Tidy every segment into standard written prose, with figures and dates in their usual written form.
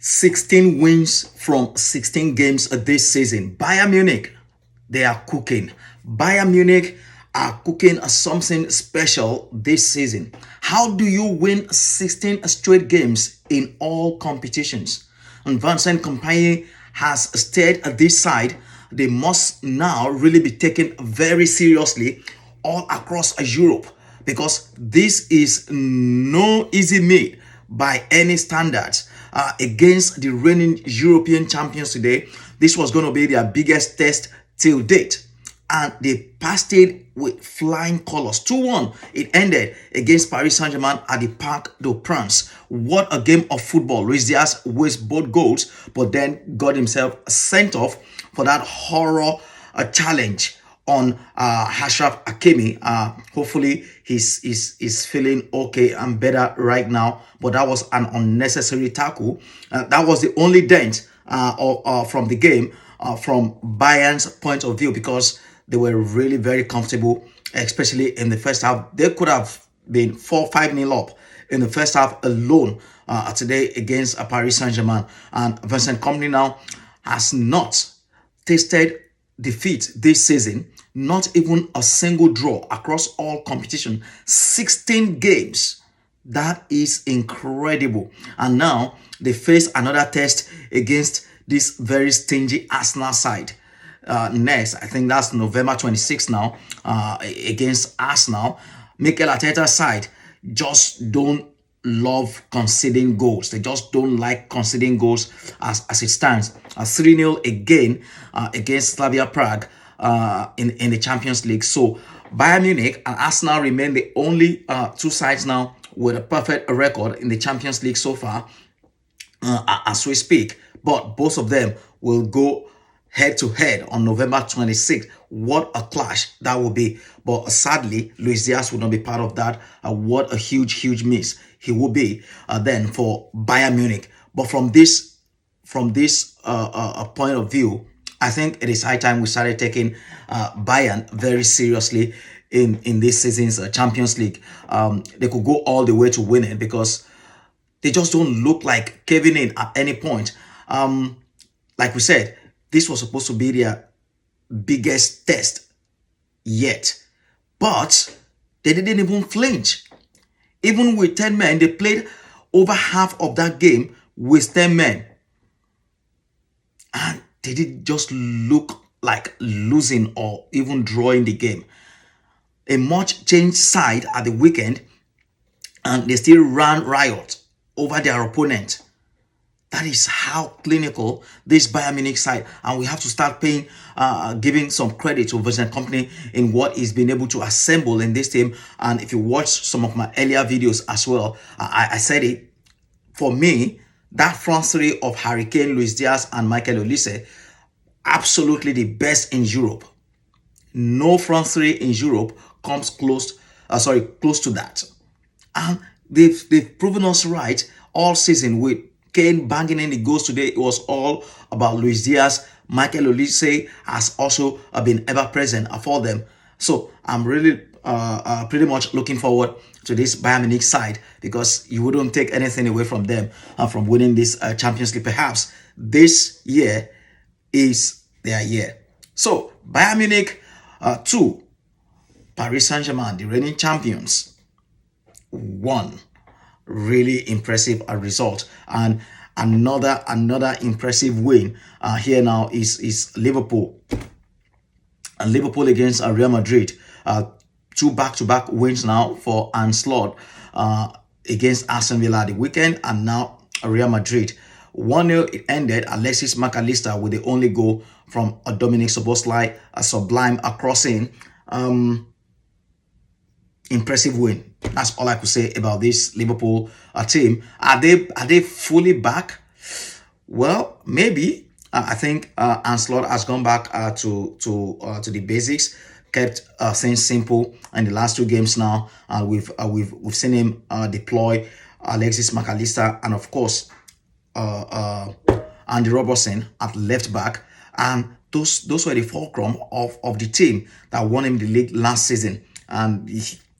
16 wins from 16 games this season. Bayern Munich, they are cooking. Bayern Munich are cooking something special this season. How do you win 16 straight games in all competitions? And Vincent Kompany has stated this side, they must now really be taken very seriously all across Europe, because this is no easy meat by any standards. Against the reigning European champions today, this was going to be their biggest test till date, and they passed it with flying colors. 2-1 it ended against Paris Saint-Germain at the Parc des Princes. What a game of football. Luis Diaz wasted both goals, but then got himself sent off for that horror challenge on Ashraf Hakimi. Hopefully he's feeling okay and better right now, but that was an unnecessary tackle. That was the only dent from the game from Bayern's point of view, because they were really very comfortable, especially in the first half. They could have been 4-5-0 up in the first half alone today against Paris Saint-Germain. And Vincent Kompany now has not tasted defeat this season, not even a single draw across all competition. 16 games. That is incredible. And now they face another test against this very stingy Arsenal side. Next, I think that's November 26th now, against Arsenal. Mikel Arteta's side just don't love conceding goals. They just don't like conceding goals as it stands. 3-0 again against Slavia Prague in the Champions League. So Bayern Munich and Arsenal remain the only two sides now with a perfect record in the Champions League so far as we speak. But both of them will go head to head on November 26th. What a clash that will be. But sadly, Luis Diaz will not be part of that. What a huge miss he will be then for Bayern Munich. But from this point of view, I think it is high time we started taking Bayern very seriously in this season's Champions League. They could go all the way to win it, because they just don't look like caving in at any point. Like we said, this was supposed to be their biggest test yet. But they didn't even flinch. Even with 10 men, they played over half of that game with 10 men. And they didn't just look like losing or even drawing the game. A much changed side at the weekend, and they still ran riot over their opponent. That is how clinical this Bayern Munich side, and we have to start giving some credit to Vincent Kompany in what he's been able to assemble in this team. And if you watch some of my earlier videos as well, I said it. For me, that front three of Harry Kane, Luis Diaz, and Michael Olise, absolutely the best in Europe. No front three in Europe comes close to that. And they've proven us right all season with Kane banging in the goals today. It was all about Luis Diaz. Michael Olise has also been ever present for them. So I'm really pretty much looking forward to this Bayern Munich side, because you wouldn't take anything away from them from winning this Champions League. Perhaps this year is their year. So Bayern Munich 2, Paris Saint-Germain, the reigning champions, 1. Really impressive result. And another impressive win here now is Liverpool. And Liverpool against Real Madrid. 2 back-to-back wins now for Arne Slot against Aston Villa the weekend, and now Real Madrid. 1-0 it ended. Alexis McAllister with the only goal from Dominic Szoboszlai, a sublime crossing. Impressive win. That's all I could say about this Liverpool team. Are they fully back? Well, maybe. I think Arne Slot has gone back to the basics, kept things simple in the last 2 games now. We've seen him deploy Alexis McAllister and of course Andy Robertson at left back, and those were the fulcrum of the team that won him the league last season. And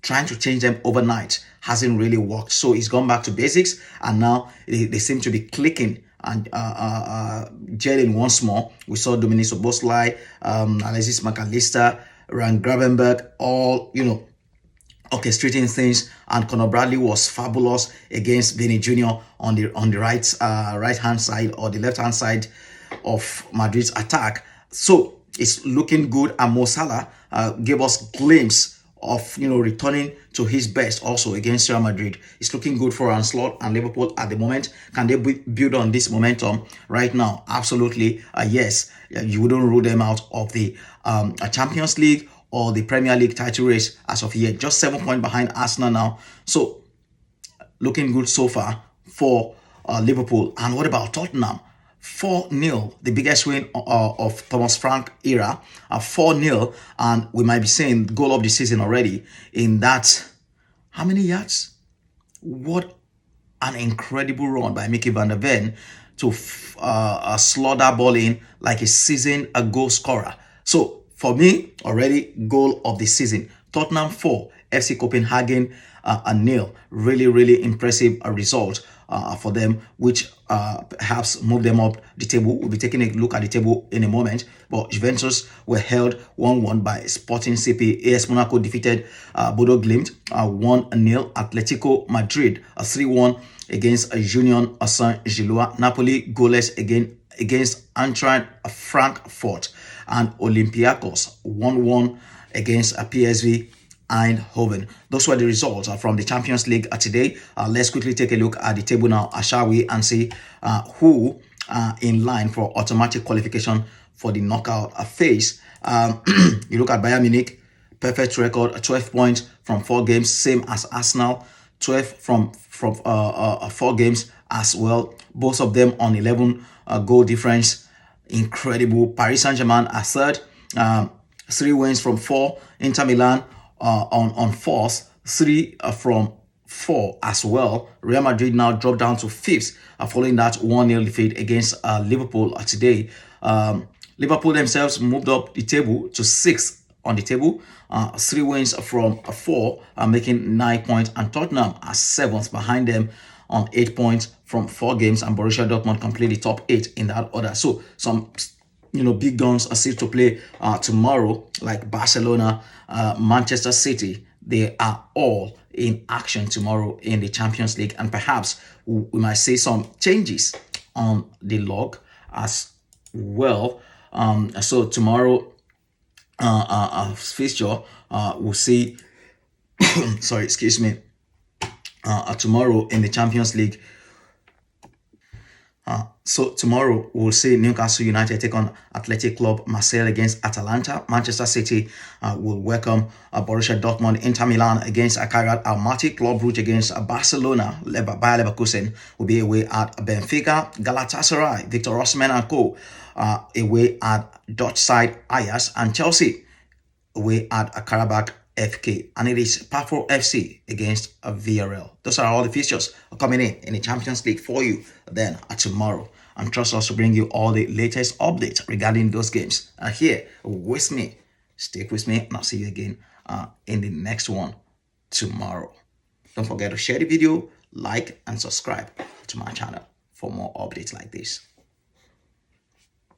trying to change them overnight hasn't really worked. So he's gone back to basics, and now they seem to be clicking and gelling once more. We saw Dominic Szoboszlai, Alexis McAllister, Ryan Gravenberch, all, orchestrating things, and Conor Bradley was fabulous against Vinny Jr. on the right hand side or the left hand side of Madrid's attack. So it's looking good, and Mo Salah gave us glimpse of returning to his best also against Real Madrid. It's looking good for Anslot and Liverpool at the moment. Can they build on this momentum right now? Absolutely, yes. You wouldn't rule them out of the Champions League or the Premier League title race as of yet. Just 7 points behind Arsenal now. So looking good so far for Liverpool. And what about Tottenham? 4-0, the biggest win of Thomas Frank era, 4-0, and we might be saying goal of the season already in that. How many yards? What an incredible run by Mickey van der Ven to slot that ball in like a season a goal scorer. So for me, already goal of the season. Tottenham 4, FC Copenhagen a nil. Really, really impressive result for them, which perhaps move them up the table. We'll be taking a look at the table in a moment. But Juventus were held 1-1 by Sporting CP. AS Monaco defeated Bodo Glimt 1-0. Atletico Madrid 3-1 against Union Saint-Gilloise. Napoli goalless again against Eintracht Frankfurt, and Olympiacos 1-1 against PSV Eindhoven. Those were the results from the Champions League today. Let's quickly take a look at the table now, shall we, and see who are in line for automatic qualification for the knockout phase. You look at Bayern Munich, perfect record, 12 points from 4 games, same as Arsenal, 12 from 4 games as well. Both of them on 11 goal difference. Incredible. Paris Saint-Germain are third, 3 wins from 4. Inter Milan on fourth, 3 from 4 as well. Real Madrid now dropped down to 5th following that 1-0 defeat against Liverpool today. Liverpool themselves moved up the table to 6th on the table, 3 wins from 4, making 9 points, and Tottenham are 7th behind them on 8 points from 4 games, and Borussia Dortmund complete the top 8 in that order. So some big guns are still to play tomorrow, like Barcelona, Manchester City. They are all in action tomorrow in the Champions League, and perhaps we might see some changes on the log as well. So tomorrow fixture, we'll see sorry, excuse me, tomorrow in the Champions League. So tomorrow we'll see Newcastle United take on Athletic Club Marseille against Atalanta. Manchester City will welcome Borussia Dortmund. Inter Milan against Kairat Almaty. Club Brugge against Barcelona. Bayer Leverkusen will be away at Benfica. Galatasaray, Victor Osimhen and co. Away at Dutch side Ajax, and Chelsea away at Karabakh FK, and it is Pafro FC against Villarreal. Those are all the fixtures coming in the Champions League for you then tomorrow. And trust us to bring you all the latest updates regarding those games here with me. Stick with me, and I'll see you again in the next one tomorrow. Don't forget to share the video, like, and subscribe to my channel for more updates like this.